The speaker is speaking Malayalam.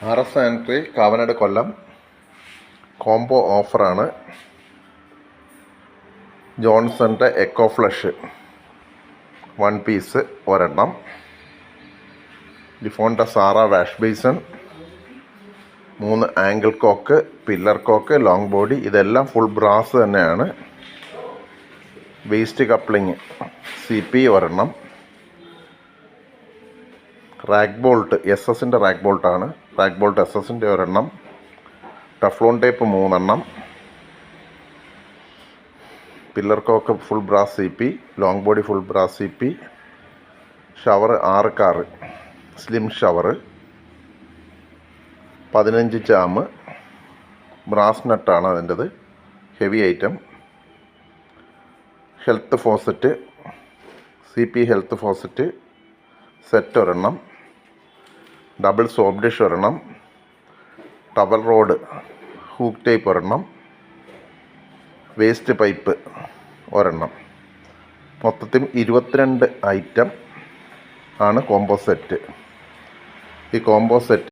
RS sanitary Kavanad Kollam combo ഓഫറാണ്. ജോൺസൻ്റെ എക്കോ ഫ്ലഷ് 1 പീസ് ഒരെണ്ണം. ഡിഫോണിൻ്റെ സാറ wash basin, 3 angle cock, pillar cock, long body, ഇതെല്ലാം ഫുൾ ബ്രാസ് തന്നെയാണ്. വേസ്റ്റ് കപ്ലിങ് CP ഒരെണ്ണം. റാക്ക് ബോൾട്ട് SS-ൻ്റെ റാക്ക് ബോൾട്ടാണ്. റാക്ക് ബോൾട്ട് SS-ൻ്റെ ഒരെണ്ണം. ടഫ്ലോൺ ടേപ്പ് 3 എണ്ണം. Pillar cock full brass CP, long body full brass CP. Shower 6 കാറ് സ്ലിം ഷവർ, 15 ചാമ്, ബ്രാസ് നട്ടാണ് അതിൻ്റെത്, heavy item. Health faucet CP health faucet set ഒരെണ്ണം. ഡബിൾ സോപ്പ് ഡിഷ് ഒരെണ്ണം. ടവൽ റോഡ് ഹൂക്ക് ടൈപ്പ് ഒരെണ്ണം. വേസ്റ്റ് പൈപ്പ് ഒരെണ്ണം. മൊത്തത്തിൽ 22 ഐറ്റം ആണ് കോംബോ സെറ്റ്. ഈ കോംബോ സെറ്റ്